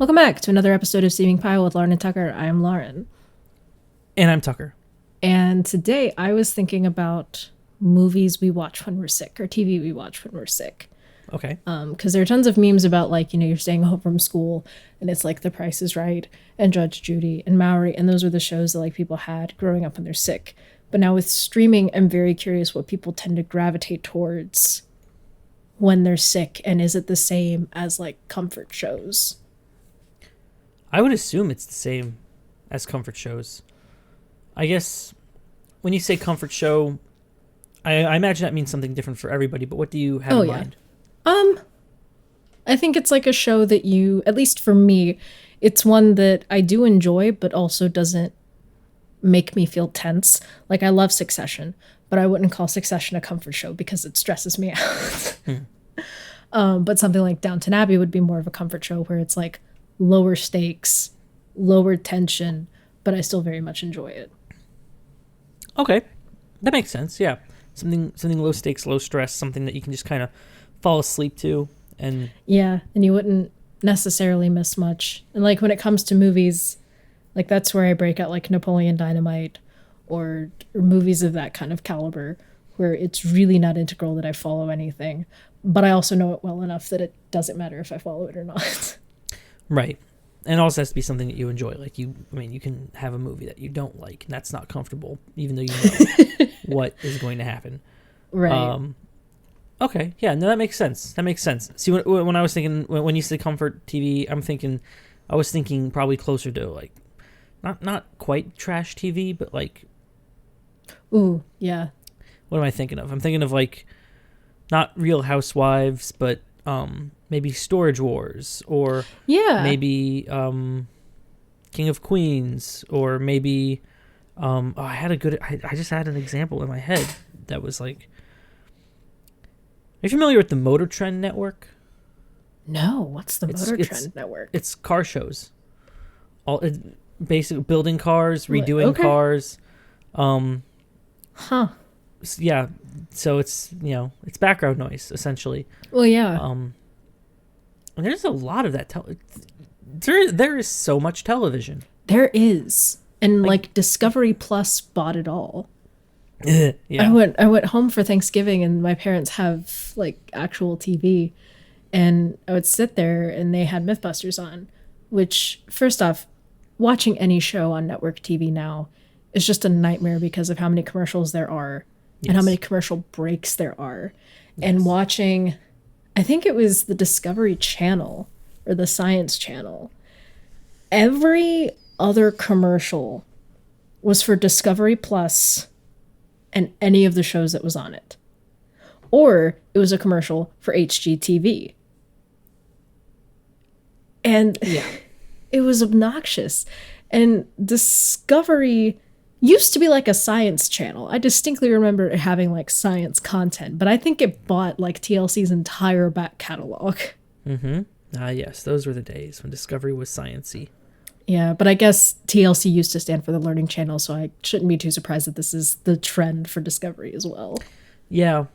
Welcome back to another episode of Steaming Pile with Lauren and Tucker. I am Lauren. And I'm Tucker. And today I was thinking about movies we watch when we're sick or TV we watch when we're sick. Okay. Because there are tons of memes about, like, you're staying home from school and it's like The Price is Right and Judge Judy and Maury. And those were the shows that, like, people had growing up when they're sick. But now with streaming, I'm very curious what people tend to gravitate towards when they're sick. And is it the same as, like, comfort shows? I would assume it's the same as comfort shows. I guess when you say comfort show, I imagine that means something different for everybody, but what do you have in mind? I think it's like a show that you, at least for me, it's one that I do enjoy, but also doesn't make me feel tense. Like, I love Succession, but I wouldn't call Succession a comfort show because it stresses me out. But something like Downton Abbey would be more of a comfort show where it's like lower stakes, lower tension, but I still very much enjoy it. Okay. That makes sense, yeah. Something low stakes, low stress, something that you can just kind of fall asleep to. And you wouldn't necessarily miss much. And, like, when it comes to movies, like, that's where I break out, like, Napoleon Dynamite or movies of that kind of caliber, where it's really not integral that I follow anything, but I also know it well enough that it doesn't matter if I follow it or not. Right. And it also has to be something that you enjoy. Like, you can have a movie that you don't like, and that's not comfortable, even though you know what is going to happen. Right. Okay, yeah, no, that makes sense. See, when I was thinking, when you said comfort TV, I was thinking probably closer to, like, not quite trash TV, but, like... Ooh, yeah. What am I thinking of? I'm thinking of, like, not Real Housewives, but maybe Storage Wars, or maybe King of Queens, or maybe... I just had an example in my head that was, like... Are you familiar with the Motor Trend Network? No, what's the Motor Trend Network? It's car shows. Basically building cars, redoing cars. Yeah, so it's background noise, essentially. Well, yeah. And there's a lot of that. There is so much television. There is. And, like Discovery Plus bought it all. Yeah. I went home for Thanksgiving and my parents have, like, actual TV, and I would sit there and they had Mythbusters on, which, first off, watching any show on network TV now is just a nightmare because of how many commercials there are and how many commercial breaks there are. Yes. And watching, I think it was the Discovery Channel or the Science Channel, every other commercial was for Discovery Plus and any of the shows that was on it. Or it was a commercial for HGTV. And it was obnoxious. And Discovery used to be like a science channel. I distinctly remember it having, like, science content, but I think it bought, like, TLC's entire back catalog. Mm-hmm. Yes, those were the days when Discovery was science-y. Yeah, but I guess TLC used to stand for the Learning Channel, so I shouldn't be too surprised that this is the trend for Discovery as well. Yeah.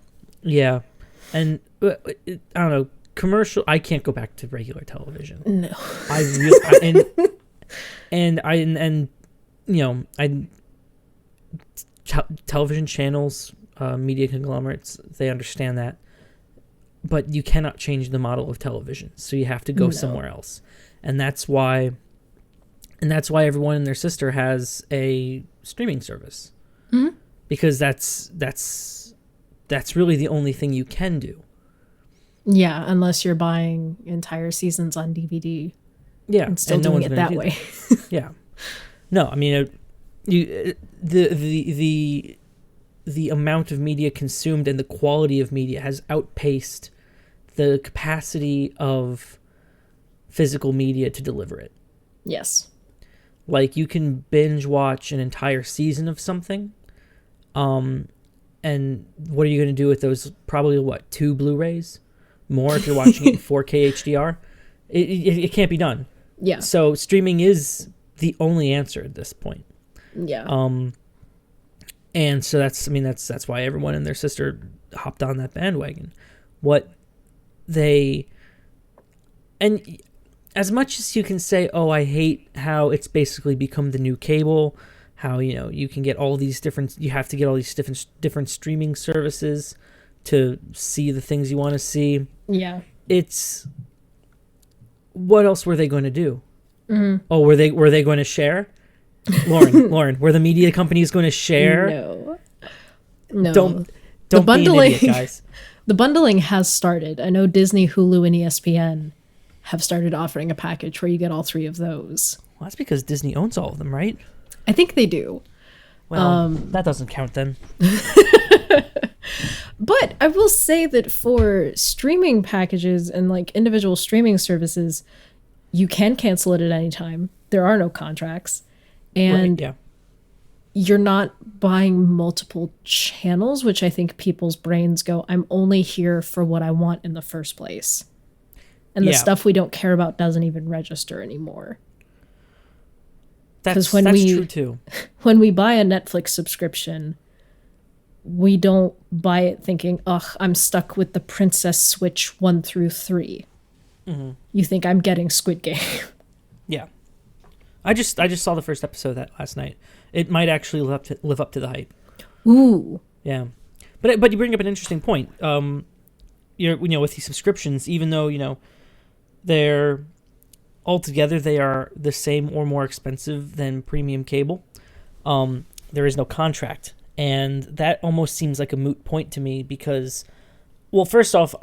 And I don't know, commercial. I can't go back to regular television. No. Television channels, media conglomerates, they understand that, but you cannot change the model of television, so you have to go somewhere else, and that's why everyone and their sister has a streaming service. Mm-hmm. Because that's really the only thing you can do. Yeah, unless you're buying entire seasons on DVD. Yeah, and still doing it that way. Yeah. No, I mean, the amount of media consumed and the quality of media has outpaced the capacity of physical media to deliver it. Yes. Like, you can binge watch an entire season of something, and what are you going to do with those? Probably, 2 Blu-rays? More if you're watching it in 4K HDR? It can't be done. Yeah. So streaming is the only answer at this point. Yeah. And so that's why everyone and their sister hopped on that bandwagon. as much as you can say, oh, I hate how it's basically become the new cable, how, you can get all these you have to get all these different streaming services to see the things you want to see. Yeah. What else were they going to do? Mm-hmm. Oh, were they going to share? Lauren, were the media companies going to share? No. Don't the bundling, be an idiot, guys. The bundling has started. I know Disney, Hulu, and ESPN have started offering a package where you get all three of those. Well, that's because Disney owns all of them, right? I think they do. Well, that doesn't count then. But I will say that for streaming packages and like individual streaming services, you can cancel it at any time. There are no contracts. And right, yeah. You're not buying multiple channels, which I think people's brains go, I'm only here for what I want in the first place. And the stuff we don't care about doesn't even register anymore. That's true too. When we buy a Netflix subscription, we don't buy it thinking, ugh, I'm stuck with the Princess Switch 1 through 3. Mm-hmm. You think I'm getting Squid Game. Yeah. I just saw the first episode of that last night. It might actually live up to the hype. Ooh. Yeah. But you bring up an interesting point. With these subscriptions, even though, they're altogether they are the same or more expensive than premium cable, there is no contract. And that almost seems like a moot point to me because, well, first off,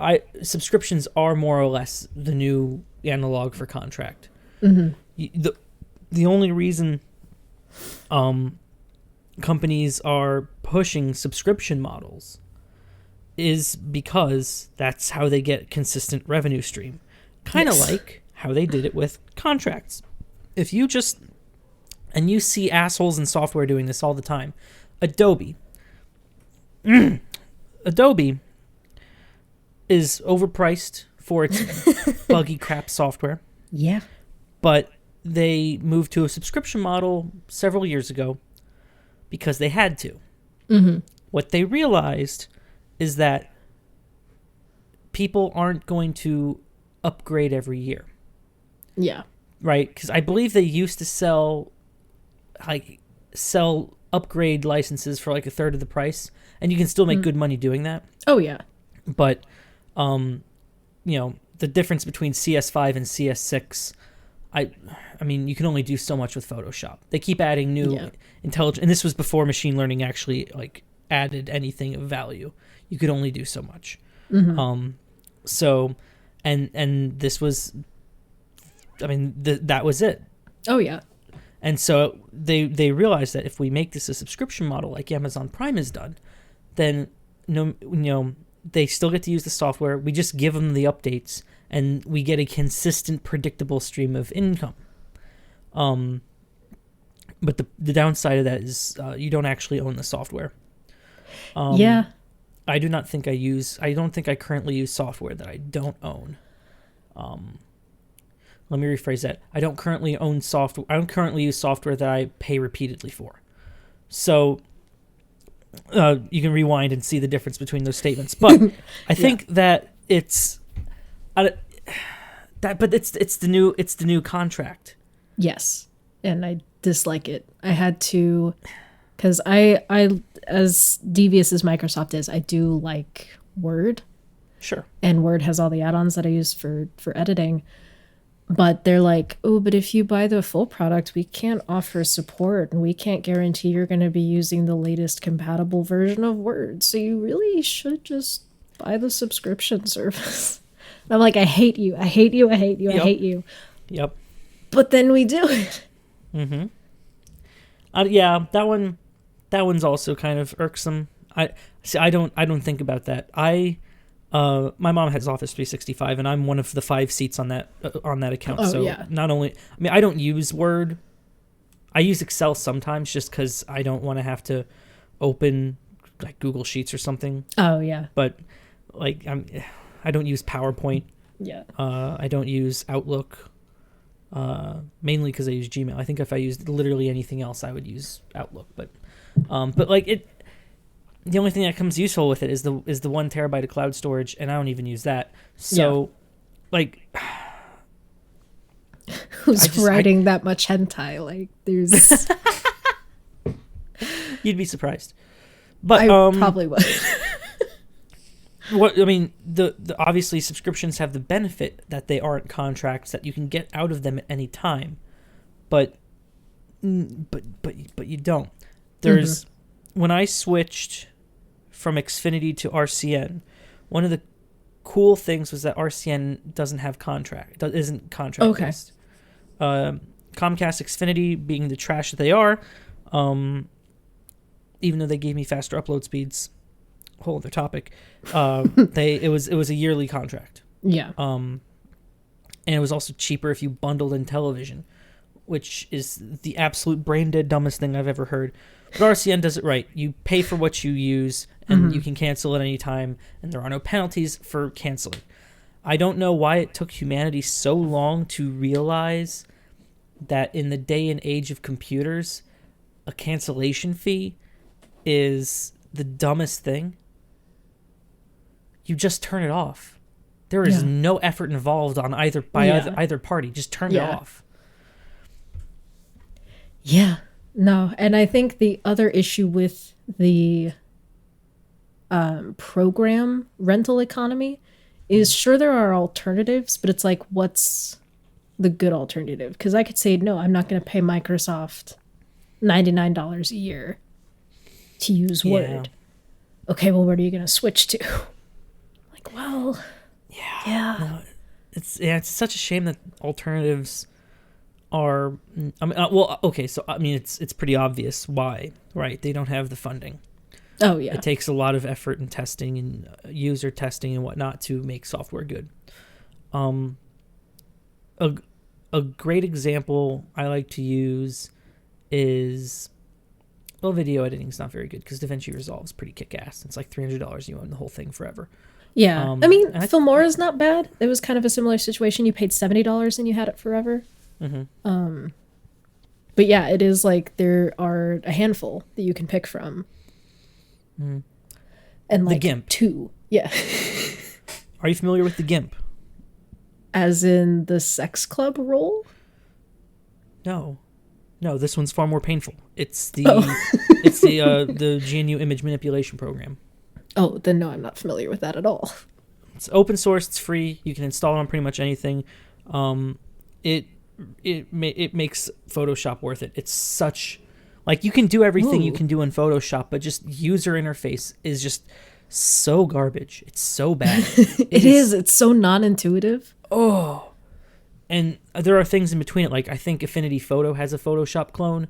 subscriptions are more or less the new analog for contract. Mm-hmm. The only reason companies are pushing subscription models is because that's how they get consistent revenue stream. Kind of like how they did it with contracts. If you and you see assholes in software doing this all the time. Adobe is overpriced for its buggy crap software. Yeah. But they moved to a subscription model several years ago because they had to. Mm-hmm. What they realized is that people aren't going to upgrade every year. Yeah. Right? Because I believe they used to sell upgrade licenses for like a third of the price, and you can still make good money doing that. Oh, yeah. But, the difference between CS5 and CS6, I mean, you can only do so much with Photoshop. They keep adding new intelligent, and this was before machine learning actually added anything of value. You could only do so much. Mm-hmm. So, and this was, that was it. Oh yeah. And so they realized that if we make this a subscription model like Amazon Prime has done, then they still get to use the software. We just give them the updates, and we get a consistent, predictable stream of income. But the downside of that is you don't actually own the software. Yeah. I don't think I currently use software that I don't own. Let me rephrase that. I don't currently own software. I don't currently use software that I pay repeatedly for. So you can rewind and see the difference between those statements. But I think that it's it's the new contract. Yes, and I dislike it. I had to, because I as devious as Microsoft is, I do like Word. Sure. And Word has all the add-ons that I use for editing. But they're like, oh, but if you buy the full product, we can't offer support, and we can't guarantee you're going to be using the latest compatible version of Word. So you really should just buy the subscription service. And I'm like, I hate you. I hate you. I hate you. I hate you. Yep. But then we do it. Mm-hmm. That one's also kind of irksome. I don't think about that. My mom has Office 365, and I'm one of the 5 seats on that account. Oh, so yeah. Not only, I don't use Word. I use Excel sometimes just because I don't want to have to open like Google Sheets or something. Oh yeah. But I don't use PowerPoint. Yeah. I don't use Outlook. Mainly because I use Gmail. I think if I used literally anything else, I would use Outlook. But the only thing that comes useful with it is the 1 terabyte of cloud storage, and I don't even use that. So, who's writing that much hentai. Like, there's... You'd be surprised. But I probably would. What I mean, the obviously subscriptions have the benefit that they aren't contracts, that you can get out of them at any time, but you don't. There's when I switched from Xfinity to RCN, one of the cool things was that RCN isn't contract based. Comcast Xfinity, being the trash that they are, even though they gave me faster upload speeds, whole other topic. It was a yearly contract. Yeah. And it was also cheaper if you bundled in television, which is the absolute brain dead dumbest thing I've ever heard. But RCN does it right. You pay for what you use, and you can cancel at any time, and there are no penalties for canceling. I don't know why it took humanity so long to realize that in the day and age of computers, a cancellation fee is the dumbest thing. You just turn it off. There is no effort involved on either party. Just turn it off. Yeah. No, and I think the other issue with the program rental economy is, sure, there are alternatives, but it's like, what's the good alternative? Because I could say, no, I'm not going to pay Microsoft $99 a year to use Word. Okay, well, what are you going to switch to? Like, well, yeah. No, it's such a shame that alternatives are. I mean, well, okay, so I mean, it's pretty obvious why, right? They don't have the funding. Oh yeah, it takes a lot of effort and testing and user testing and whatnot to make software good. A great example I like to use is, well, video editing is not very good because DaVinci Resolve is pretty kick-ass. It's like $300. You own the whole thing forever. Yeah. I mean, Filmora is not bad. It was kind of a similar situation. You paid $70 and you had it forever. Mm-hmm. But yeah, it is like there are a handful that you can pick from. Mm. And like the GIMP. 2. Yeah. Are you familiar with the GIMP? As in the sex club role? No, this one's far more painful. It's the the GNU image manipulation program. Oh, then no, I'm not familiar with that at all. It's open source. It's free. You can install it on pretty much anything. It makes Photoshop worth it. It's such, like, you can do everything you can do in Photoshop, but just user interface is just so garbage. It's so bad. It is. It's so non-intuitive. Oh. And there are things in between it. Like, I think Affinity Photo has a Photoshop clone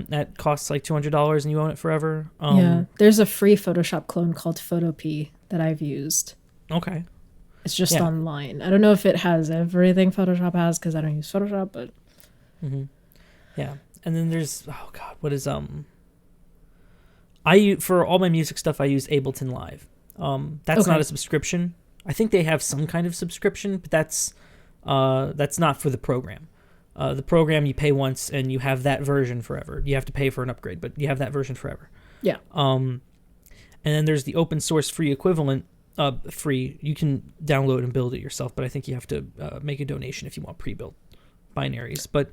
that costs like $200 and you own it forever. Yeah. There's a free Photoshop clone called Photopea that I've used. Okay. It's just online. I don't know if it has everything Photoshop has because I don't use Photoshop, but... Mm-hmm. Yeah. And then there's... Oh, God. What is... For all my music stuff, I use Ableton Live. That's not a subscription. I think they have some kind of subscription, but that's not for the program. The program, you pay once and you have that version forever. You have to pay for an upgrade, but you have that version forever. Yeah. And then there's the open source free equivalent. Free. You can download and build it yourself, but I think you have to make a donation if you want pre-built binaries. But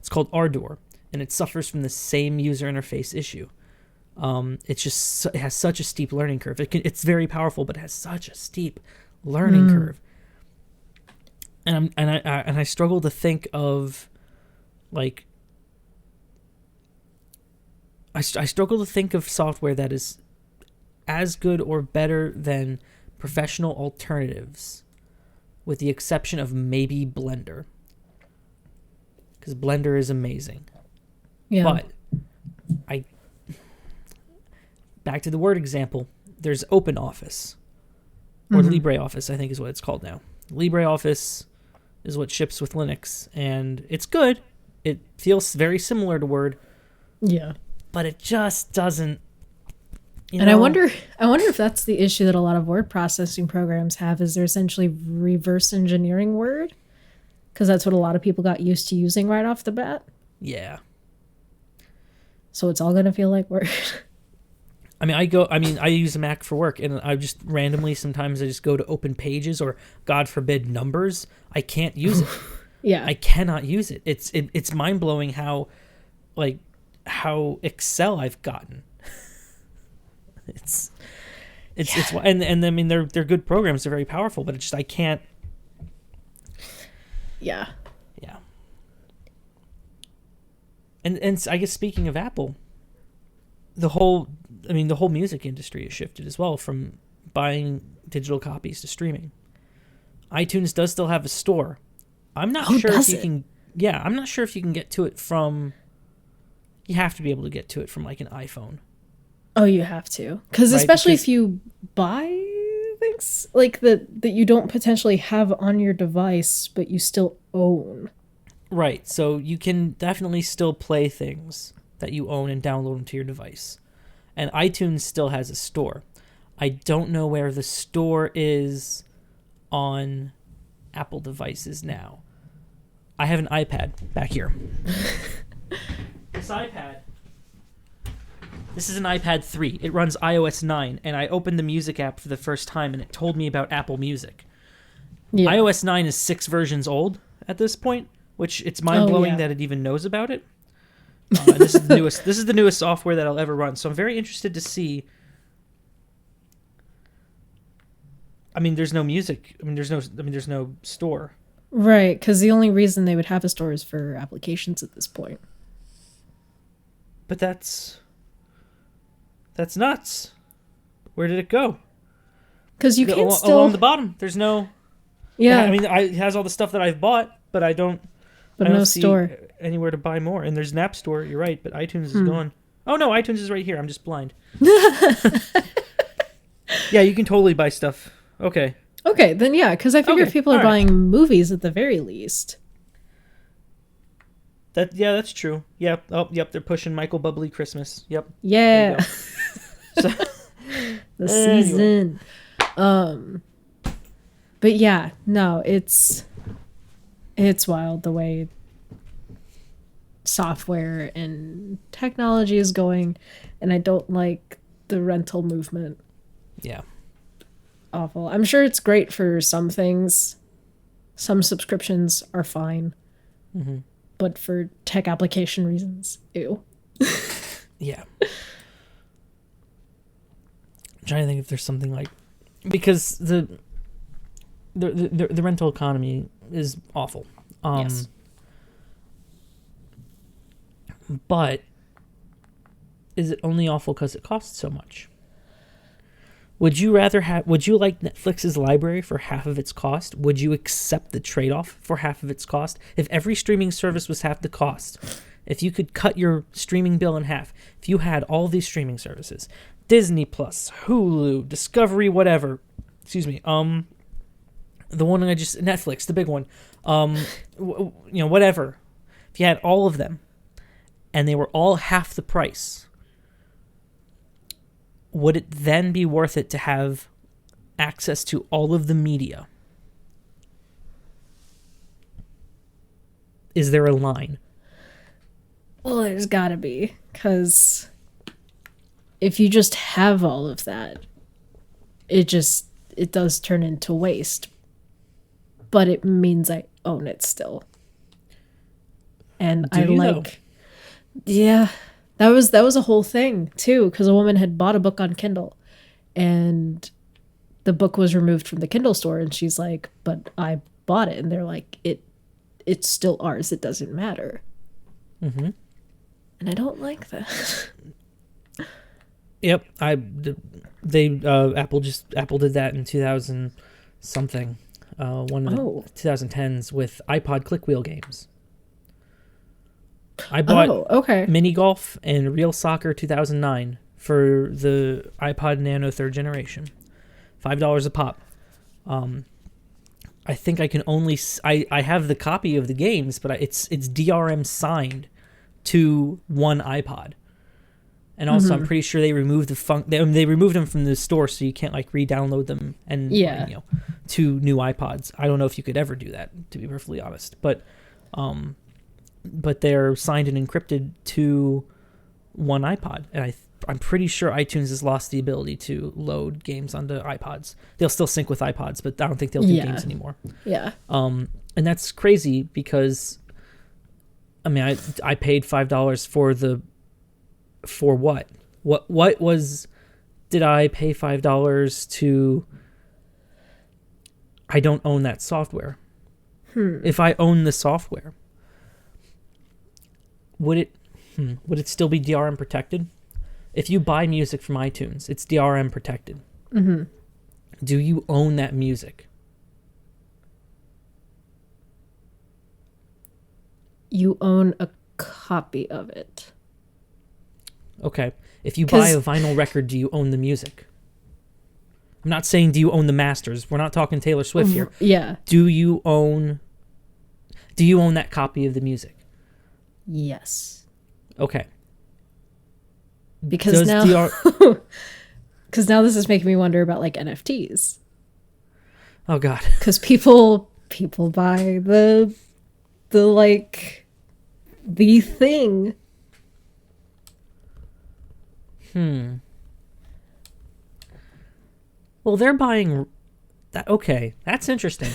it's called Ardor, and it suffers from the same user interface issue. It has such a steep learning curve. It's very powerful, but it has such a steep learning curve. And I struggle to think of, like, I struggle to think of software that is as good or better than professional alternatives, with the exception of maybe Blender, because Blender is amazing. Yeah. But back to the Word example, there's OpenOffice, or LibreOffice, I think is what it's called now. LibreOffice is what ships with Linux, and it's good. It feels very similar to Word. Yeah. But it just doesn't. I wonder if that's the issue that a lot of word processing programs have, is they're essentially reverse engineering Word, because that's what a lot of people got used to using right off the bat. Yeah. So it's all going to feel like Word. I use a Mac for work, and I just randomly sometimes I just go to open pages or, God forbid, numbers. I can't use it. Yeah. I cannot use it. It's mind blowing how Excel I've gotten. It's and I mean they're good programs. They're very powerful, but it's just I can't. Yeah. Yeah. And I guess speaking of Apple, the whole music industry has shifted as well from buying digital copies to streaming. iTunes does still have a store. I'm not sure if you can. Yeah, I'm not sure if you can get to it from. You have to be able to get to it from like an iPhone. Oh, you have to, because especially if you buy things like that you don't potentially have on your device, but you still own. Right. So you can definitely still play things that you own and download them to your device. And iTunes still has a store. I don't know where the store is on Apple devices now. I have an iPad back here. This is an iPad 3. It runs iOS 9, and I opened the music app for the first time, and it told me about Apple Music. Yeah. iOS 9 is 6 versions old at this point, which it's mind-blowing that it even knows about it. And this is the newest. This is the newest software that I'll ever run, so I'm very interested to see. I mean, there's no music. There's no store. Right, because the only reason they would have a store is for applications at this point. But that's nuts. Where did it go? Because you can't still along the bottom. There's no. Yeah, I mean, it has all the stuff that I've bought, but I don't. But no store anywhere to buy more. And there's an app store. You're right, but iTunes is gone. Oh no, iTunes is right here. I'm just blind. Yeah, you can totally buy stuff. Okay. Okay, then yeah, because I figure people are buying movies at the very least. That's true. Yep. Oh, yep. They're pushing Michael Bublé Christmas. Yep. Yeah. So, the season. But yeah, no, it's wild the way software and technology is going, and I don't like the rental movement. Yeah. Awful. I'm sure it's great for some things. Some subscriptions are fine. Mm-hmm. But for tech application reasons, ew. Yeah. I'm trying to think if there's something like, because the rental economy is awful. Yes. But is it only awful because it costs so much? Would you like Netflix's library for half of its cost? Would you accept the trade-off for half of its cost? If every streaming service was half the cost, if you could cut your streaming bill in half, if you had all these streaming services, Disney Plus, Hulu, Discovery, whatever, the one Netflix, the big one, whatever. If you had all of them, and they were all half the price, would it then be worth it to have access to all of the media? Is there a line? Well, there's gotta be, because if you just have all of that, it does turn into waste. But it means I own it still. And yeah. That was a whole thing too, because a woman had bought a book on Kindle, and the book was removed from the Kindle store, and she's like, "But I bought it," and they're like, "It's still ours. It doesn't matter." Mm-hmm. And I don't like that. Yep, Apple did that in 2000 something, one of the 2010s with iPod click wheel games. I bought Mini Golf and Real Soccer 2009 for the iPod Nano 3rd generation. $5 a pop. I think I can only... I have the copy of the games, but it's DRM signed to one iPod. And also, I'm pretty sure they removed they removed them from the store, so you can't re-download them and to new iPods. I don't know if you could ever do that, to be perfectly honest. But they're signed and encrypted to one iPod, and I'm pretty sure iTunes has lost the ability to load games onto iPods. They'll still sync with iPods, but I don't think they'll do games anymore. Yeah. And And that's crazy because, I mean, I paid $5 for what? What was, did I pay $5 to, I don't own that software. If I own the software, would it still be DRM protected? If you buy music from iTunes, it's DRM protected. Mm-hmm. Do you own that music? You own a copy of it. Okay. If you buy a vinyl record, do you own the music? I'm not saying do you own the masters. We're not talking Taylor Swift here. Yeah. Do you own that copy of the music? Yes. Okay. Because now this is making me wonder about like NFTs. Oh God. Because people buy the like the thing. Well, they're buying that. Okay, that's interesting.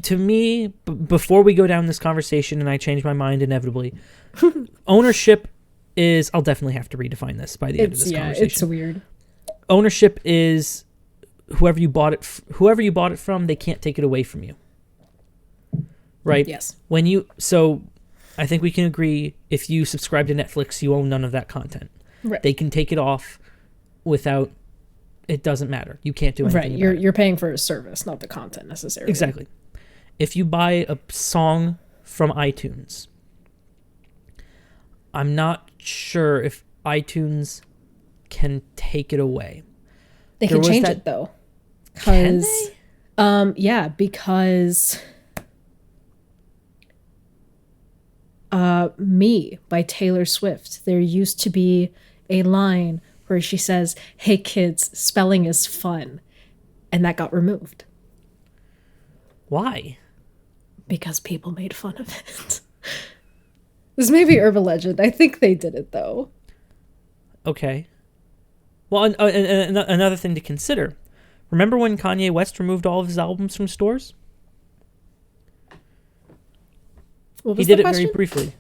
To me, before we go down this conversation and I change my mind inevitably, ownership is, I'll definitely have to redefine this by the end of this conversation. It's weird. Ownership is whoever you bought it from, they can't take it away from you. Right? Yes. So I think we can agree if you subscribe to Netflix, you own none of that content. Right. They can take it off without, it doesn't matter. You can't do anything about it. You're paying for a service, not the content necessarily. Exactly. If you buy a song from iTunes, I'm not sure if iTunes can take it away. They can change it though. Can they? Yeah, because Me by Taylor Swift, there used to be a line where she says, "Hey kids, spelling is fun." And that got removed. Why? Because people made fun of it. This may be urban legend. I think they did it though. Okay. Well, and another thing to consider. Remember when Kanye West removed all of his albums from stores? He did it very briefly.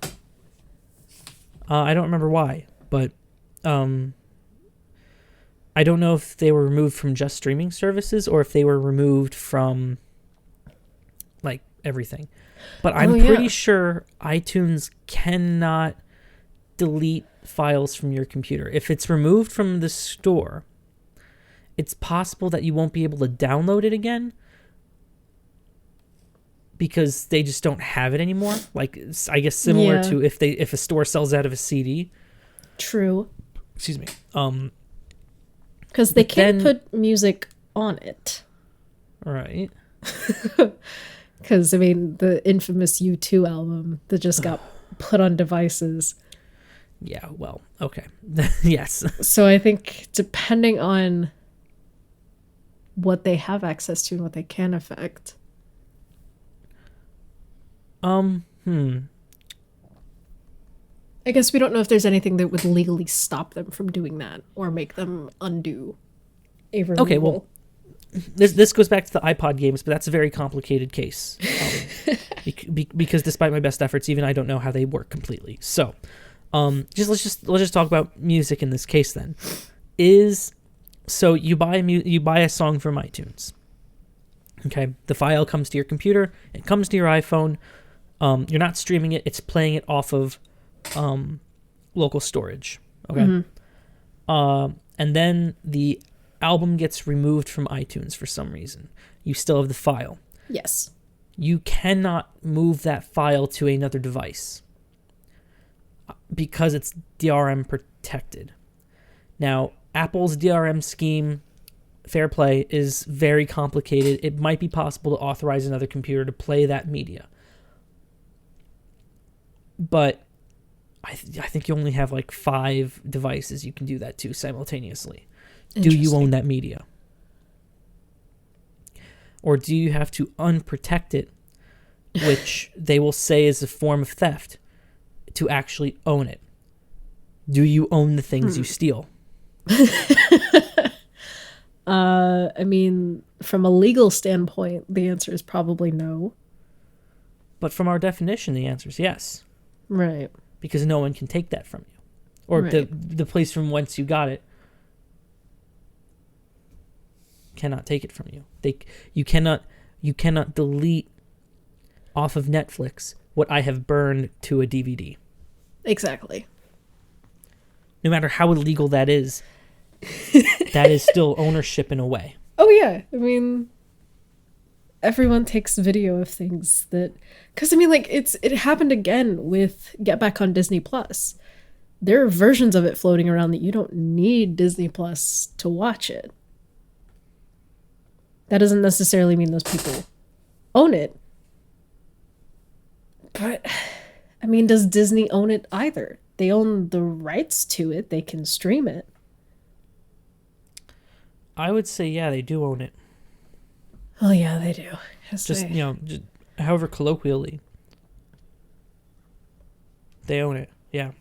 I don't remember why, but I don't know if they were removed from just streaming services or if they were removed from like everything. But I'm pretty sure iTunes cannot delete files from your computer. If it's removed from the store, it's possible that you won't be able to download it again because they just don't have it anymore. Like, I guess similar to if a store sells out of a CD. True. Excuse me. Because they can't put music on it. Right. Because, I mean, the infamous U2 album that just got put on devices. Yeah, well, okay. Yes. So I think depending on what they have access to and what they can affect. I guess we don't know if there's anything that would legally stop them from doing that or make them undo a removal. Okay, well, this goes back to the iPod games, but that's a very complicated case. Because despite my best efforts, even I don't know how they work completely. So, let's just talk about music in this case then. So you buy a song from iTunes. Okay, the file comes to your computer, it comes to your iPhone. You're not streaming it, it's playing it off of local storage. Okay. And then the album gets removed from iTunes for some reason. You still have the file. Yes. You cannot move that file to another device because it's DRM protected. Now, Apple's DRM scheme, fair play, is very complicated. It might be possible to authorize another computer to play that media. But I think you only have like 5 devices you can do that to simultaneously. Do you own that media? Or do you have to unprotect it, which they will say is a form of theft, to actually own it? Do you own the things you steal? I mean, from a legal standpoint, the answer is probably no. But from our definition, the answer is yes. Right. Because no one can take that from you. Or right. the place from whence you got it cannot take it from you. You cannot delete off of Netflix what I have burned to a DVD. Exactly. No matter how illegal that is, that is still ownership in a way. Oh yeah, I mean, everyone takes video of things that, because I mean, like it happened again with Get Back on Disney Plus. There are versions of it floating around that you don't need Disney Plus to watch it. That doesn't necessarily mean those people own it. But, I mean, does Disney own it either? They own the rights to it. They can stream it. I would say, yeah, they do own it. Oh, yeah, they do. Just however colloquially. They own it, yeah.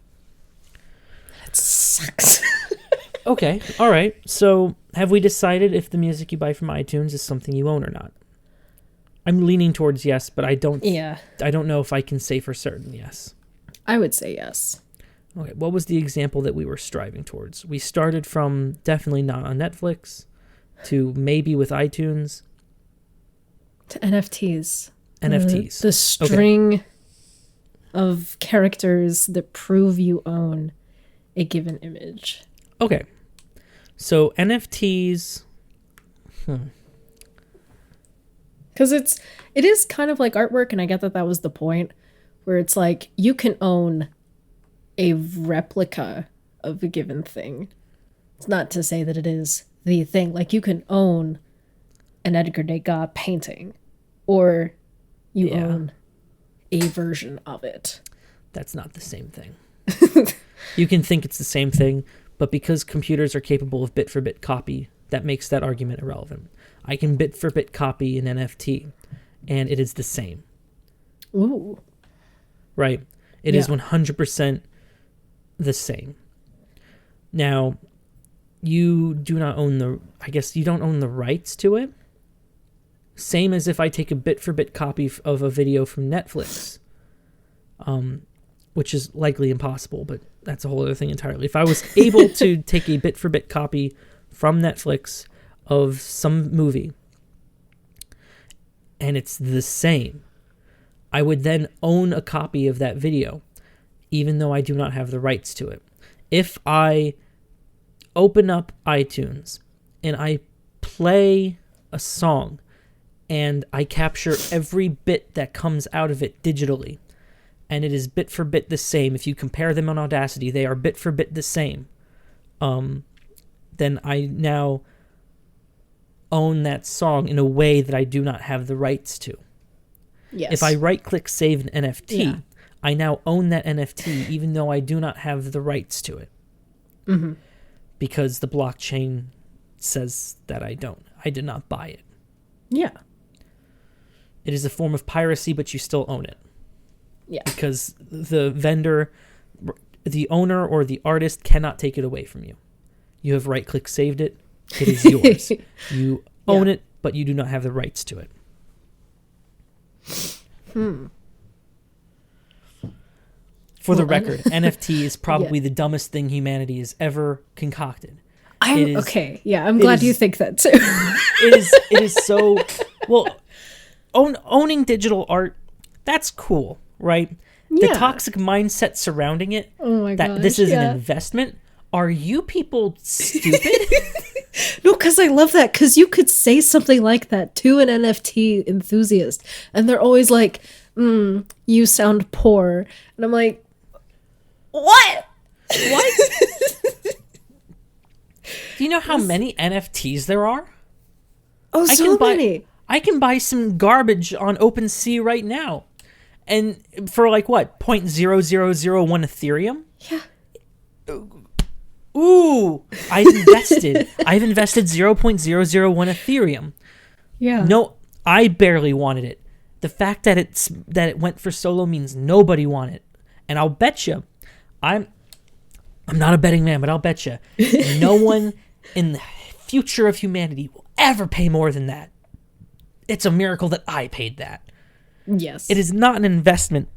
That sucks. Okay, all right. So, have we decided if the music you buy from iTunes is something you own or not? I'm leaning towards yes, but I don't know if I can say for certain yes. I would say yes. Okay, what was the example that we were striving towards? We started from definitely not on Netflix to maybe with iTunes. To NFTs. NFTs. The string of characters that prove you own a given image. Okay. So NFTs... Because it is kind of like artwork, and I get that was the point, where it's like you can own a replica of a given thing. It's not to say that it is the thing. Like you can own an Edgar Degas painting, or you own a version of it. That's not the same thing. You can think it's the same thing, but because computers are capable of bit-for-bit copy, that makes that argument irrelevant. I can bit-for-bit copy an NFT, and it is the same. Ooh. Right? It is 100% the same. Now, you do not own you don't own the rights to it. Same as if I take a bit-for-bit copy of a video from Netflix, which is likely impossible, but that's a whole other thing entirely. If I was able to take a bit-for-bit copy from Netflix of some movie, and it's the same, I would then own a copy of that video, even though I do not have the rights to it. If I open up iTunes and I play a song and I capture every bit that comes out of it digitally, and it is bit for bit the same, if you compare them on Audacity, they are bit for bit the same, then I now own that song in a way that I do not have the rights to. Yes. If I right-click save an NFT, I now own that NFT even though I do not have the rights to it. Mm-hmm. Because the blockchain says that I don't. I did not buy it. Yeah. It is a form of piracy, but you still own it. Yeah. Because the vendor, the owner, or the artist cannot take it away from you. You have right-click saved it. It is yours. You own it, but you do not have the rights to it. For the record, NFT is probably the dumbest thing humanity has ever concocted. I'm glad you think that too. It is so... Well, owning digital art, that's cool, right? The toxic mindset surrounding it, that this is an investment. Are you people stupid? No, because I love that, because you could say something like that to an NFT enthusiast, and they're always like, you sound poor. And I'm like, what? What? Do you know how many NFTs there are? Oh, so many. I can buy some garbage on OpenSea right now. And for like what? 0.0001 Ethereum? Yeah. Ooh, I've invested 0.001 Ethereum. Yeah. No, I barely wanted it. The fact that it went for solo means nobody wanted it. And I'll bet you, I'm not a betting man, but I'll bet you no one in the future of humanity will ever pay more than that. It's a miracle that I paid that. Yes. It is not an investment,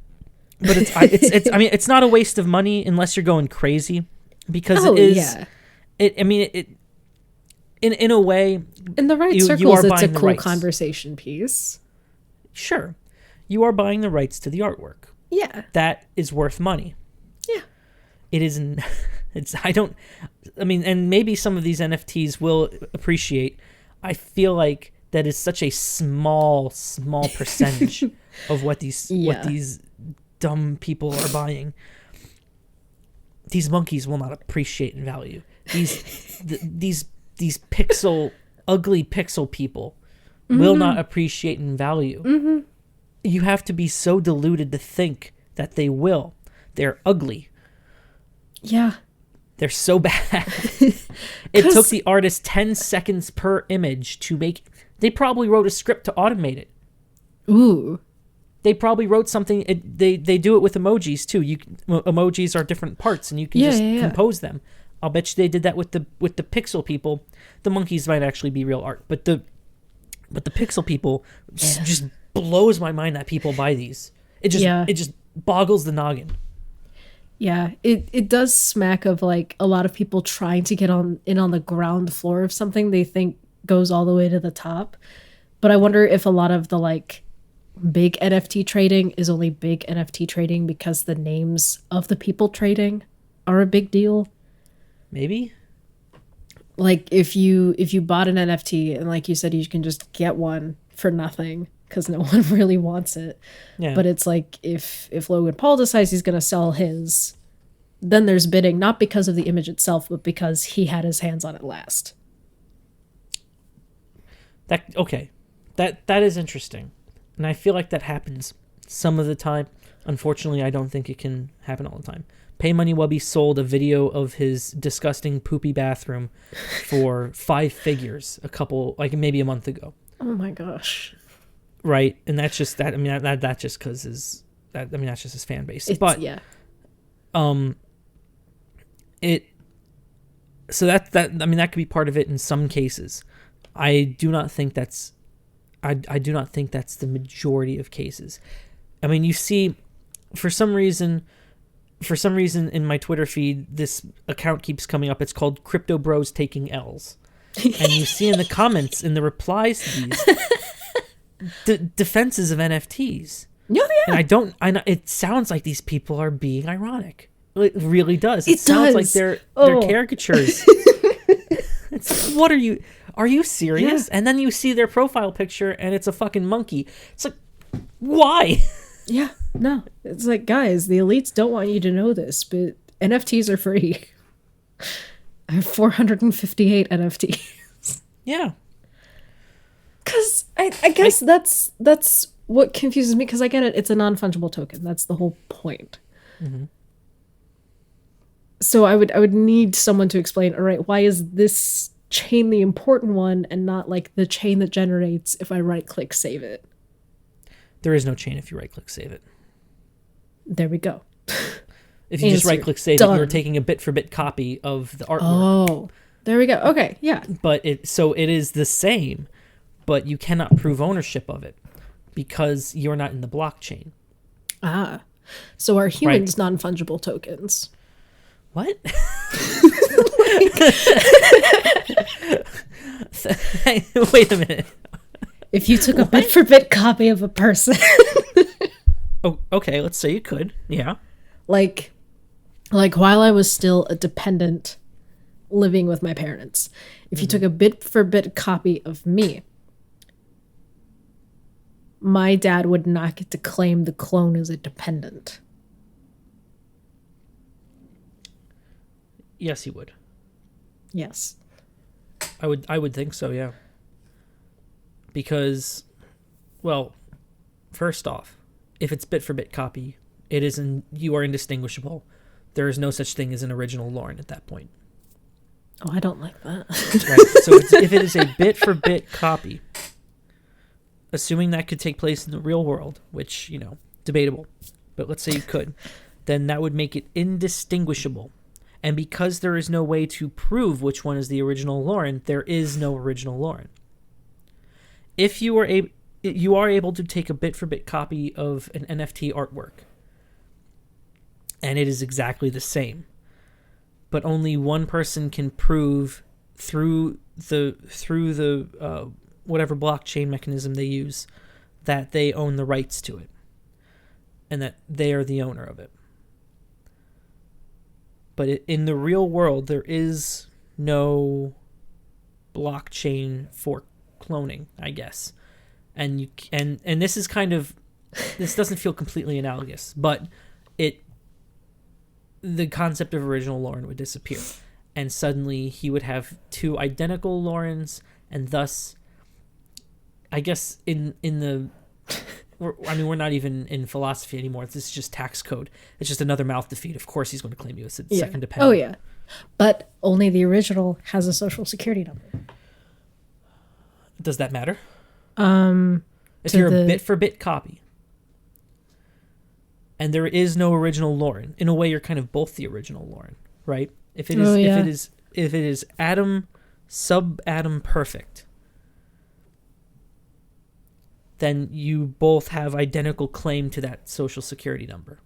but it's I mean, it's not a waste of money unless you're going crazy, because it is. Yeah. In a way, in the right circles, it's a cool conversation piece. Sure, you are buying the rights to the artwork. Yeah, that is worth money. Yeah, it isn't. And maybe some of these NFTs will appreciate. I feel like that is such a small percentage of what these dumb people are buying. These monkeys will not appreciate in value. These ugly pixel people will not appreciate in value. Mm-hmm. You have to be so deluded to think that they will. They're ugly. Yeah. They're so bad. It took the artist 10 seconds per image to make. They probably wrote a script to automate it. Ooh. They probably wrote something. They do it with emojis too. Emojis are different parts, and you can compose them. I'll bet you they did that with the pixel people. The monkeys might actually be real art, but the pixel people just blows my mind that people buy these. It just boggles the noggin. Yeah, it does smack of like a lot of people trying to get on the ground floor of something they think goes all the way to the top. But I wonder if a lot of the like big NFT trading is only big NFT trading because the names of the people trading are a big deal. Maybe. Like if you bought an NFT and like you said, you can just get one for nothing because no one really wants it. Yeah. But it's like if Logan Paul decides he's going to sell his, then there's bidding, not because of the image itself, but because he had his hands on it last. That is interesting. And I feel like that happens some of the time. Unfortunately, I don't think it can happen all the time. Pay Money Wubby sold a video of his disgusting poopy bathroom for 5 figures maybe a month ago. Oh my gosh. Right, and that's just that. I mean, that's just because that's just his fan base. So that could be part of it in some cases. I do not think that's the majority of cases. I mean, you see, for some reason in my Twitter feed, this account keeps coming up. It's called Crypto Bros Taking L's, and you see in the comments, in the replies to these, defenses of NFTs. Yeah. And I know it sounds like these people are being ironic. It really does. It sounds like they're caricatures. What are you serious? Yeah. And then you see their profile picture and it's a fucking monkey. It's like, why? Yeah, no. It's like, guys, the elites don't want you to know this, but NFTs are free. I have 458 NFTs. Yeah. Because I guess that's what confuses me, because I get it. It's a non-fungible token. That's the whole point. Mm-hmm. So I would need someone to explain, all right, why is this chain the important one and not like the chain that generates if I right-click save it? There is no chain if you right-click save it. There we go. If you just right-click save it, you're taking a bit-for-bit copy of the artwork. Oh, there we go. Okay, yeah. But it is the same, but you cannot prove ownership of it because you're not in the blockchain. Ah, so are humans non-fungible tokens? What? Wait a minute. If you took a bit-for-bit copy of a person. Oh, okay, let's say you could. Yeah. Like while I was still a dependent living with my parents, if you took a bit-for-bit copy of me, my dad would not get to claim the clone as a dependent. Yes, he would. Yes. I would think so, yeah. Because, well, first off, if it's bit-for-bit copy, you are indistinguishable. There is no such thing as an original Lauren at that point. Oh, I don't like that. Right. So if it is a bit-for-bit copy, assuming that could take place in the real world, which, debatable, but let's say you could, then that would make it indistinguishable. And because there is no way to prove which one is the original Lauren, there is no original Lauren. If you are able to take a bit-for-bit copy of an NFT artwork, and it is exactly the same, but only one person can prove through the whatever blockchain mechanism they use that they own the rights to it and that they are the owner of it. But in the real world, there is no blockchain for cloning, I guess. And this is kind of, this doesn't feel completely analogous, but the concept of original Lauren would disappear, and suddenly he would have two identical Laurens, and thus, I guess we're not even in philosophy anymore. This is just tax code. It's just another mouth to feed. Of course, he's going to claim you as second dependent. Oh yeah, but only the original has a social security number. Does that matter? If you're a bit-for-bit copy, and there is no original Lauren, in a way, you're kind of both the original Lauren, right? If it is atom sub-atom perfect, then you both have identical claim to that social security number.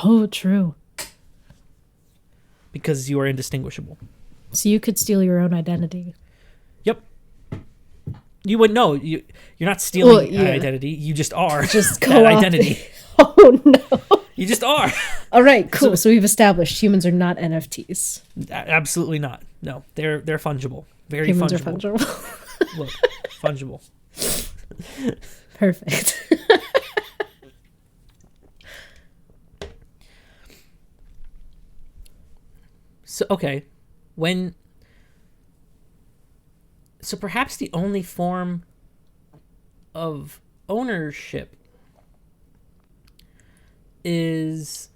Oh, true. Because you are indistinguishable. So you could steal your own identity. Yep. You wouldn't know. You're not stealing an identity. You just are just that identity. Oh, no. You just are. All right, cool. So we've established humans are not NFTs. Absolutely not. No, they're fungible. Very humans fungible. Are fungible. Look, fungible. Perfect. So, okay. So perhaps the only form of ownership is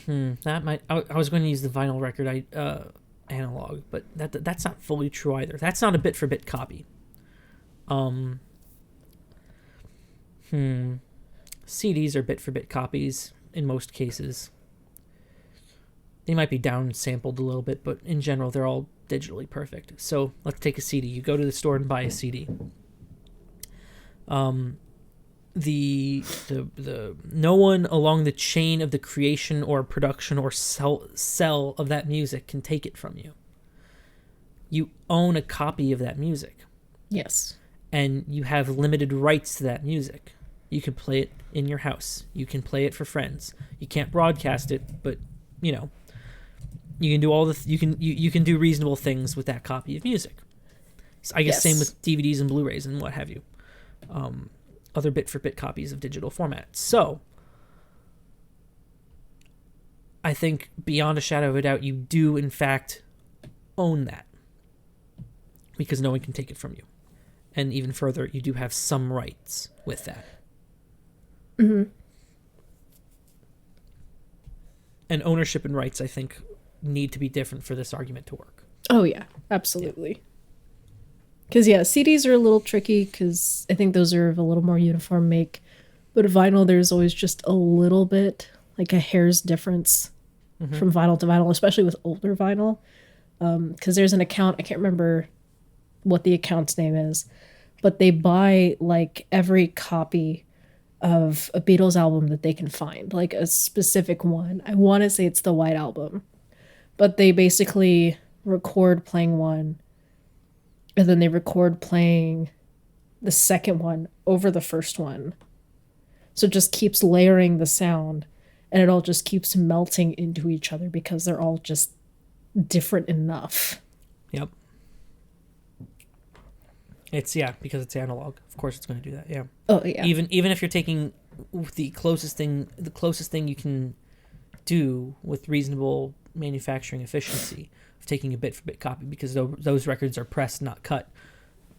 that might I was going to use the vinyl record analog, but that's not fully true either. That's not a bit for bit copy. CDs are bit for bit copies in most cases. They might be down-sampled a little bit, but in general, they're all digitally perfect. So let's take a CD. You go to the store and buy a CD. The no one along the chain of the creation or production or sell of that music can take it from you. You own a copy of that music. Yes. And you have limited rights to that music. You can play it in your house. You can play it for friends. You can't broadcast it, but you can do all you can do reasonable things with that copy of music. I guess same with DVDs and Blu-rays and what have you. Other bit-for-bit copies of digital formats. So, I think beyond a shadow of a doubt, you do in fact own that. Because no one can take it from you. And even further, you do have some rights with that. Mm-hmm. And ownership and rights, I think, need to be different for this argument to work. Oh, yeah. Absolutely. Because, CDs are a little tricky because I think those are of a little more uniform make. But vinyl, there's always just a little bit, like a hair's difference from vinyl to vinyl, especially with older vinyl. Because there's an account, I can't remember what the account's name is, but they buy, like, every copy of a Beatles album that they can find, like a specific one. I want to say it's the White Album. But they basically record playing one, and then they record playing the second one over the first one. So it just keeps layering the sound, and it all just keeps melting into each other because they're all just different enough. Yep. It's, because it's analog. Of course it's going to do that, yeah. Oh, yeah. Even if you're taking the closest thing you can do with reasonable manufacturing efficiency of taking a bit-for-bit copy, because those records are pressed, not cut.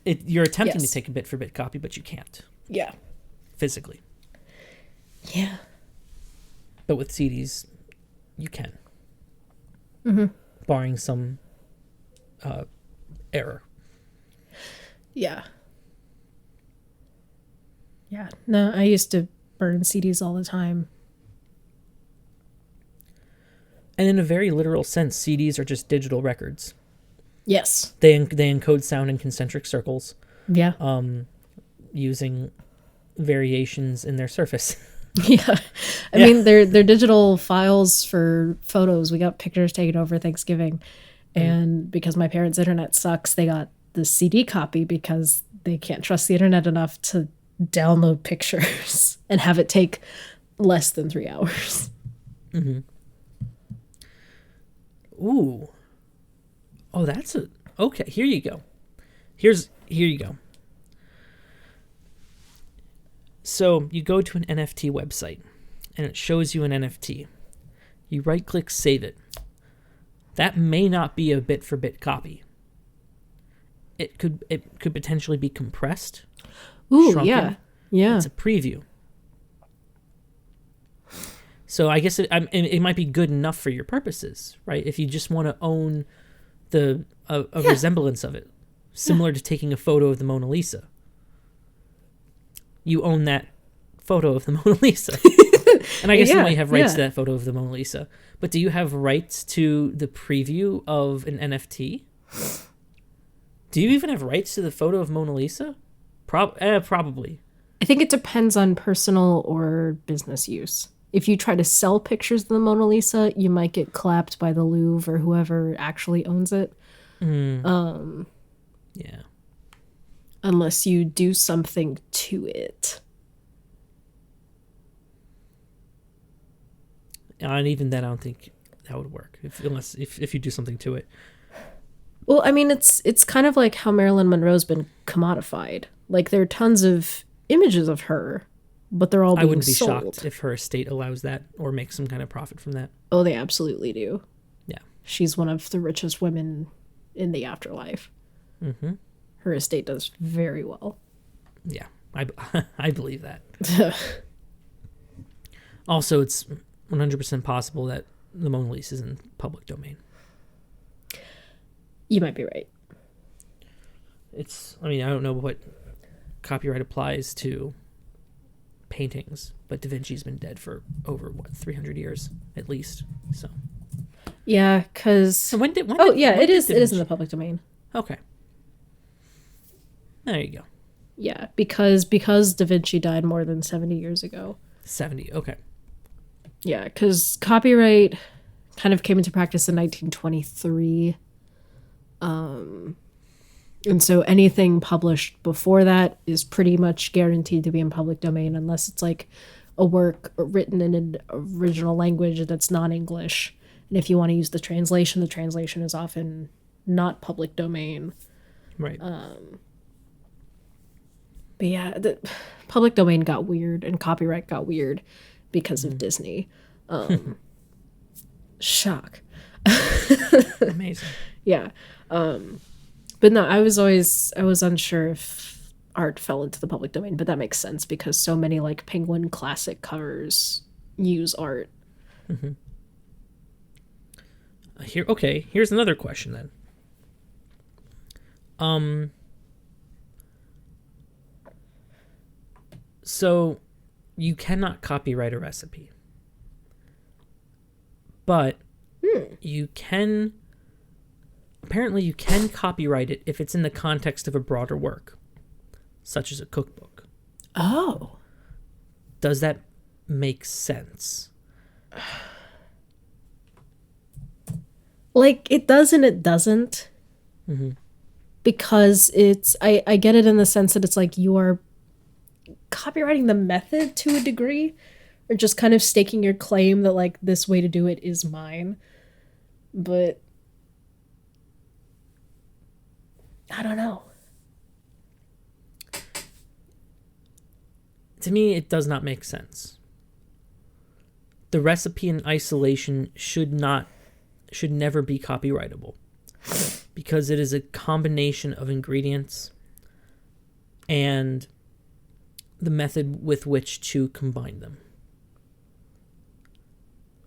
You're attempting to take a bit-for-bit copy, but you can't. Yeah. Physically. Yeah. But with CDs, you can. Mm-hmm. Barring some error. Yeah. Yeah. No, I used to burn CDs all the time. And in a very literal sense, CDs are just digital records. Yes. They encode sound in concentric circles. Yeah. Using variations in their surface. Yeah. I mean, they're digital files for photos. We got pictures taken over Thanksgiving. And because my parents' internet sucks, they got the CD copy because they can't trust the internet enough to download pictures and have it take less than 3 hours. Mm-hmm. Ooh. Oh, that's a... Okay, here you go. Here you go. So you go to an NFT website, and it shows you an NFT. You right-click Save It. That may not be a bit-for-bit copy. It could potentially be compressed. Ooh, shrunken. yeah. It's a preview. So I guess it might be good enough for your purposes, right? If you just want to own a resemblance of it, similar to taking a photo of the Mona Lisa. You own that photo of the Mona Lisa. And I guess you might have rights to that photo of the Mona Lisa. But do you have rights to the preview of an NFT? Do you even have rights to the photo of Mona Lisa? Probably. I think it depends on personal or business use. If you try to sell pictures of the Mona Lisa, you might get clapped by the Louvre or whoever actually owns it. Yeah. Unless you do something to it. And even then, I don't think that would work unless you do something to it. Well, I mean, it's kind of like how Marilyn Monroe's been commodified. Like, there are tons of images of her, but they're all being sold. I wouldn't be shocked if her estate allows that or makes some kind of profit from that. Oh, they absolutely do. Yeah. She's one of the richest women in the afterlife. Mm-hmm. Her estate does very well. Yeah, I believe that. Also, it's 100% possible that the Mona Lisa is in public domain. You might be right. I don't know what copyright applies to paintings, but Da Vinci's been dead for over 300 years at least. So yeah, because it is in the public domain. Okay, there you go. Yeah, because Da Vinci died more than 70 years ago. 70, okay. Yeah, because copyright kind of came into practice in 1923. And so anything published before that is pretty much guaranteed to be in public domain unless it's like a work written in an original language that's non-English. And if you want to use the translation is often not public domain. Right. But yeah, the public domain got weird and copyright got weird because of Disney. Shock. Amazing. Yeah. But no, I was unsure if art fell into the public domain, but that makes sense because so many like Penguin classic covers use art. Mm-hmm. Here's another question then. So you cannot copyright a recipe, but you can copyright it if it's in the context of a broader work, such as a cookbook. Oh. Does that make sense? Like, it does and it doesn't. Mm-hmm. Because I get it in the sense that it's like you are copywriting the method to a degree, or just kind of staking your claim that like this way to do it is mine. But I don't know. To me, it does not make sense. The recipe in isolation should never be copyrightable because it is a combination of ingredients and the method with which to combine them.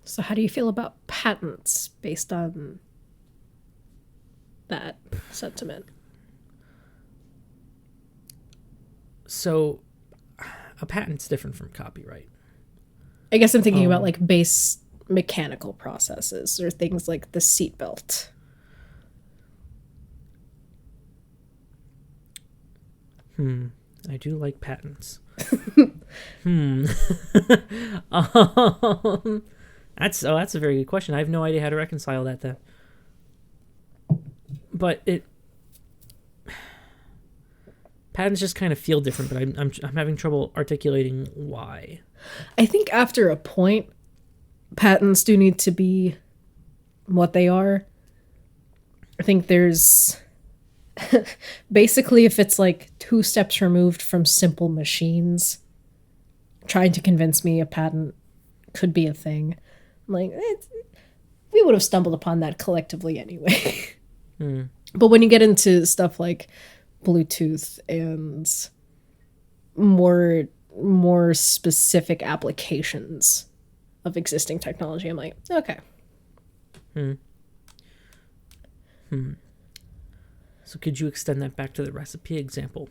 So how do you feel about patents based on that sentiment? So a patent's different from copyright. I guess I'm thinking about like base mechanical processes or things like the seatbelt. I do like patents. That's a very good question. I have no idea how to reconcile that then. But patents just kind of feel different, but I'm having trouble articulating why. I think after a point, patents do need to be what they are. I think there's basically, if it's like 2 steps removed from simple machines, trying to convince me a patent could be a thing, I'm like, we would have stumbled upon that collectively anyway. But when you get into stuff like Bluetooth and more specific applications of existing technology, I'm like, okay. So could you extend that back to the recipe example?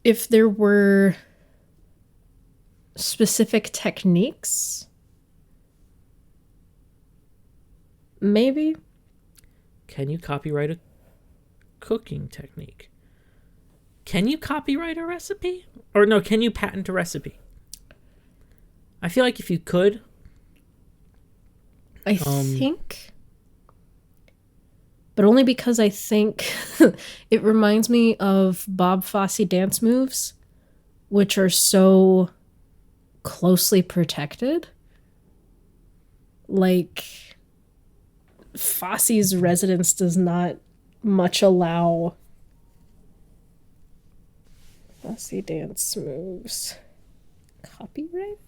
If there were specific techniques, maybe. Can you copyright a cooking technique? Can you copyright a recipe? Or no, can you patent a recipe? I feel like if you could... I think... But only because I think it reminds me of Bob Fosse dance moves, which are so closely protected. Like, Fosse's residence does not much allow Fosse dance moves. Copyright?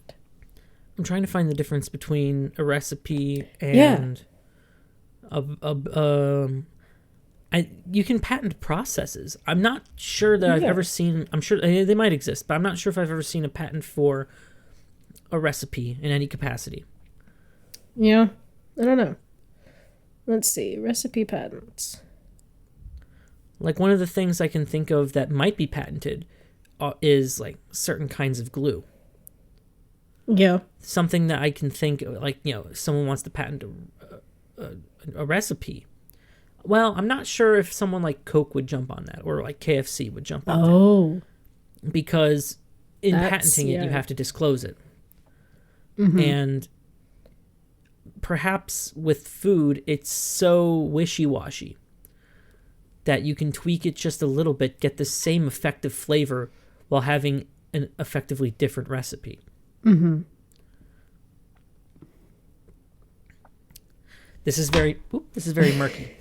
I'm trying to find the difference between a recipe and... you can patent processes. I'm not sure that I've ever seen... I'm sure they might exist, but I'm not sure if I've ever seen a patent for a recipe in any capacity. Yeah, I don't know. Let's see. Recipe patents. Like, one of the things I can think of that might be patented is, like, certain kinds of glue. Yeah. Something that I can think, like, if someone wants to patent a recipe. Well, I'm not sure if someone like Coke would jump on that, or like KFC would jump on that. Because in patenting it, you have to disclose it. And perhaps with food, it's so wishy-washy that you can tweak it just a little bit, get the same effective flavor while having an effectively different recipe. This is very murky.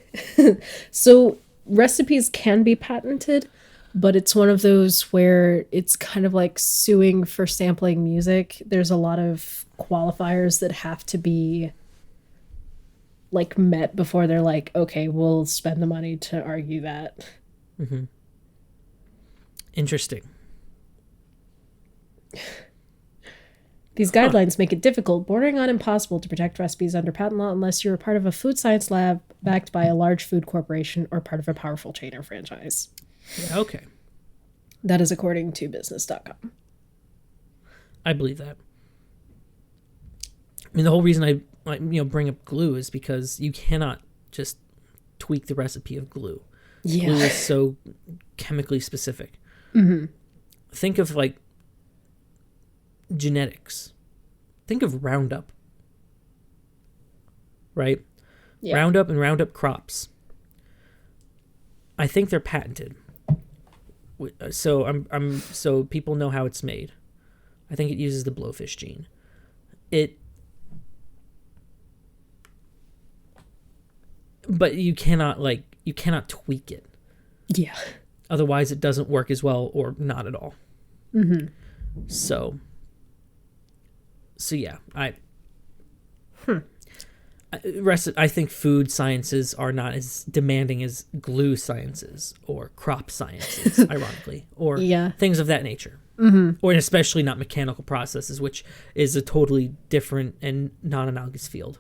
So recipes can be patented, but it's one of those where it's kind of like suing for sampling music. There's a lot of qualifiers that have to be like met before they're like, okay, we'll spend the money to argue that. Interesting. These guidelines make it difficult, bordering on impossible, to protect recipes under patent law unless you're a part of a food science lab backed by a large food corporation or part of a powerful chain or franchise. Yeah, okay. That is according to business.com. I believe that. I mean, the whole reason I bring up glue is because you cannot just tweak the recipe of glue. Yeah. Glue is so chemically specific. Think of, like, genetics. Think of Roundup. Right? Yeah. Roundup and Roundup crops. I think they're patented. So people know how it's made. I think it uses the blowfish gene. But you cannot tweak it. Yeah. Otherwise it doesn't work as well, or not at all. So yeah, I think food sciences are not as demanding as glue sciences or crop sciences, ironically, or things of that nature. Or especially not mechanical processes, which is a totally different and non-analogous field.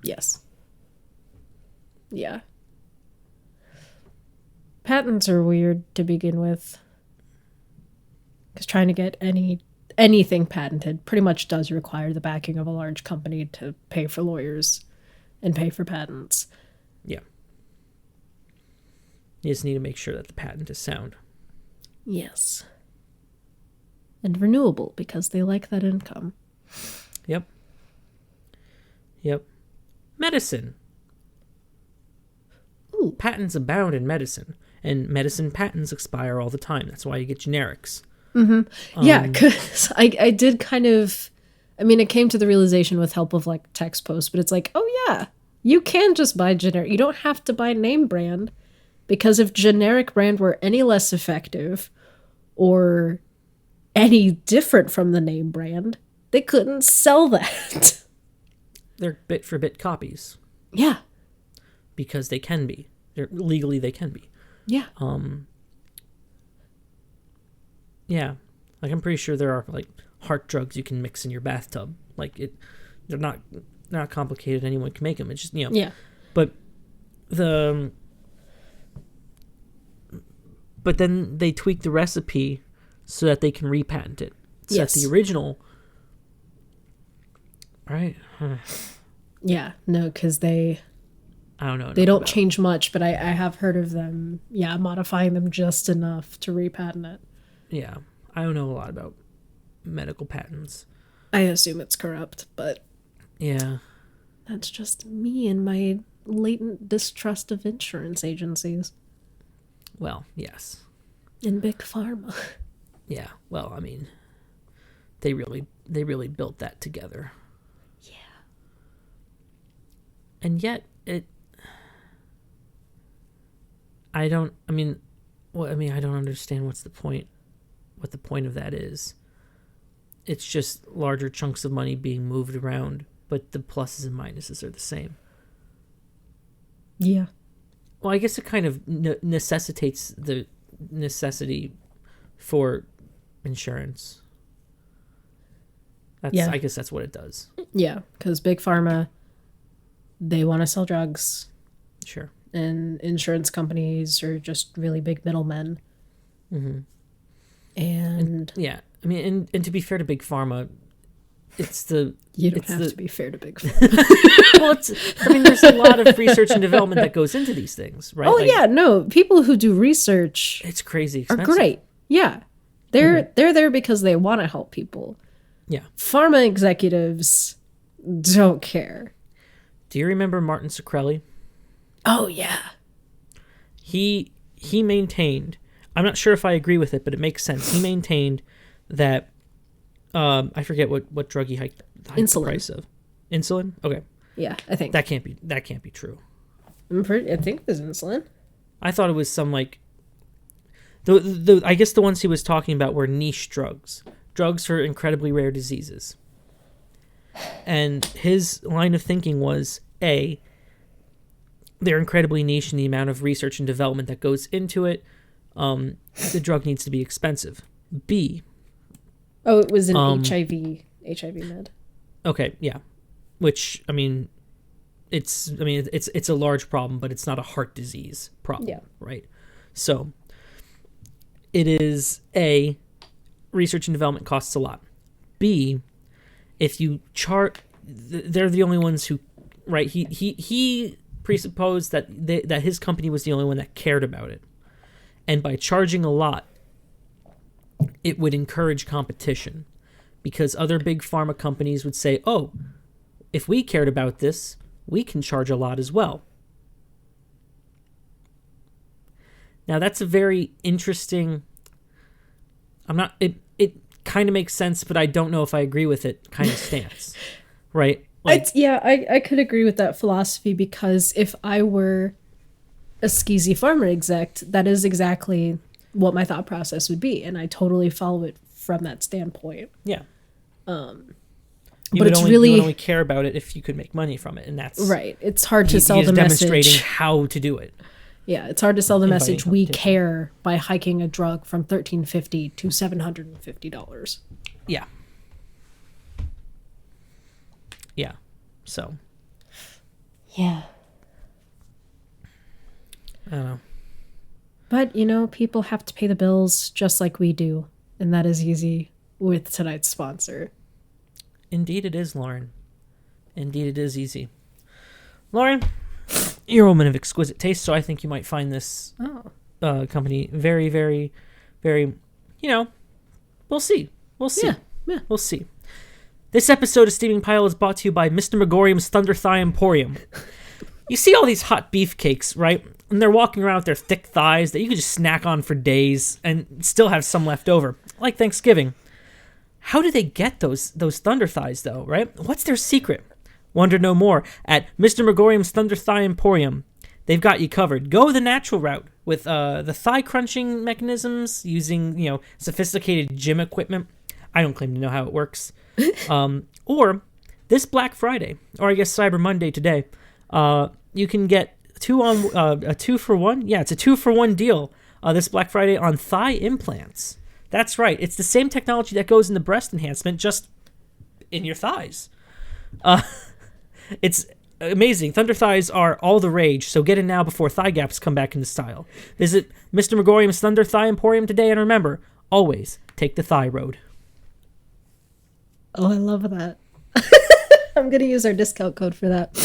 Yes. Yeah. Patents are weird to begin with. Because trying to get any anything patented pretty much does require the backing of a large company to pay for lawyers and pay for patents. Yeah. You just need to make sure that the patent is sound. Yes. And renewable, because they like that income. Yep. Medicine. Ooh. Patents abound in medicine, and medicine patents expire all the time. That's why you get generics. Yeah, because I did kind of... I mean, it came to the realization with help of, like, text posts, but it's like, oh, yeah, you can just buy generic. You don't have to buy name brand, because if generic brand were any less effective or any different from the name brand, they couldn't sell that. They're bit-for-bit copies. Yeah. Because they can be. Legally, they can be. Yeah. Yeah. Like, I'm pretty sure there are, like, heart drugs you can mix in your bathtub. Like, they're not complicated. Anyone can make them. It's just, Yeah. But then they tweak the recipe so that they can repatent it. So that the original... Right? Yeah. No, because they... I don't know. They don't change much, but I have heard of them, modifying them just enough to repatent it. Yeah. I don't know a lot about medical patents. I assume it's corrupt, but... Yeah. That's just me and my latent distrust of insurance agencies. Well, yes. And Big Pharma. Yeah. Well, I mean, they really built that together. Yeah. And yet, I don't understand what the point of that is. It's just larger chunks of money being moved around, but the pluses and minuses are the same. Yeah. Well, I guess it kind of necessitates the necessity for insurance. I guess that's what it does. Yeah, because Big Pharma, they want to sell drugs. Sure. And insurance companies are just really big middlemen. Mm-hmm. And yeah, I mean, and to be fair to Big Pharma, you don't have to be fair to Big Pharma. Well, there's a lot of research and development that goes into these things, right? Oh, yeah, no, people who do research, it's crazy expensive. Are great. Yeah, they're there because they want to help people. Yeah, pharma executives don't care. Do you remember Martin Shkreli? Oh yeah, he maintained. I'm not sure if I agree with it, but it makes sense. He maintained that I forget what drug he hiked the price of. Insulin? Okay. Yeah, I think that can't be true. I think it was insulin. I thought it was some like I guess the ones he was talking about were niche drugs for incredibly rare diseases. And his line of thinking was A, they're incredibly niche in the amount of research and development that goes into it. The drug needs to be expensive. B. Oh, it was an HIV med. Okay, yeah. Which, I mean, it's a large problem, but it's not a heart disease problem, yeah. Right? So, it is A, research and development costs a lot. B, if you they're the only ones who, right? He presupposed that that his company was the only one that cared about it, and by charging a lot, it would encourage competition, because other big pharma companies would say, "Oh, if we cared about this, we can charge a lot as well." Now that's a very interesting. It kind of makes sense, but I don't know if I agree with it. Kind of stance, right? Like, I could agree with that philosophy, because if I were a skeezy pharma exec, that is exactly what my thought process would be, and I totally follow it from that standpoint. Yeah. You would only care about it if you could make money from it, and that's right. It's hard to sell the message. Demonstrating how to do it. Yeah, it's hard to sell the message we care by hiking a drug from $1,350 to $750. Yeah. Yeah. So. Yeah. I don't know. But, people have to pay the bills just like we do, and that is easy with tonight's sponsor. Indeed it is, Lauren. Indeed it is easy. Lauren, you're a woman of exquisite taste, so I think you might find this company very, very, very, we'll see. We'll see. Yeah. We'll see. This episode of Steaming Pile is brought to you by Mr. Megorium's Thunder Thigh Emporium. You see all these hot beefcakes, right? And they're walking around with their thick thighs that you can just snack on for days and still have some left over, like Thanksgiving. How do they get those thunder thighs, though, right? What's their secret? Wonder no more at Mr. Megorium's Thunder Thigh Emporium. They've got you covered. Go the natural route with the thigh crunching mechanisms using, sophisticated gym equipment. I don't claim to know how it works. Or this Black Friday, or I guess Cyber Monday today, you can get a 2-for-1. Yeah, it's a 2-for-1 deal this Black Friday on thigh implants. That's right. It's the same technology that goes in the breast enhancement, just in your thighs. It's amazing. Thunder thighs are all the rage, so get in now before thigh gaps come back into style. Visit Mr. Megorium's Thunder Thigh Emporium today, and remember, always take the thigh road. Oh, I love that. I'm going to use our discount code for that.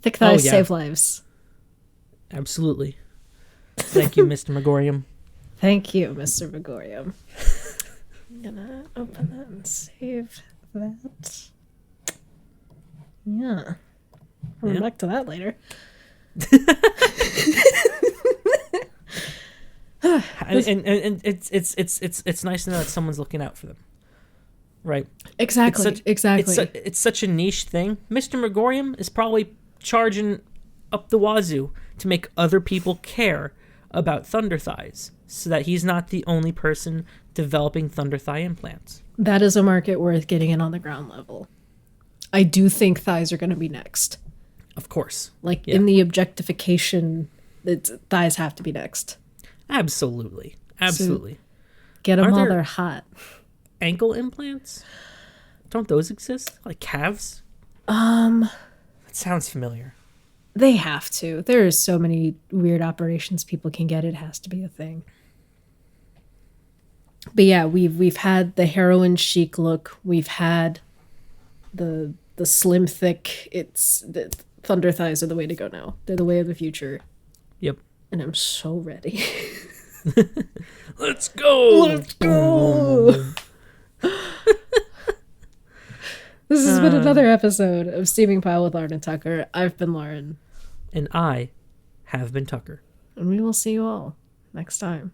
Thick thighs save lives. Absolutely. Thank you, Mr. Megorium. Thank you, Mr. Megorium. I'm going to open that and save that. Yeah. We'll back to that later. and it's nice to know that someone's looking out for them. Right. Exactly. It's such a niche thing. Mr. Megorium is probably charging up the wazoo to make other people care about thunder thighs so that he's not the only person developing thunder thigh implants. That is a market worth getting in on the ground level. I do think thighs are going to be next. Of course. In the objectification, thighs have to be next. Absolutely. So get them while they're hot. Ankle implants? Don't those exist? Like calves? That sounds familiar. They have to. There are so many weird operations people can get. It has to be a thing. But yeah, we've had the heroin chic look. We've had the slim thick. The thunder thighs are the way to go now. They're the way of the future. Yep. And I'm so ready. Let's go. Let's go. This has been another episode of Steaming Pile with Lauren and Tucker. I've been Lauren. And I have been Tucker. And we will see you all next time.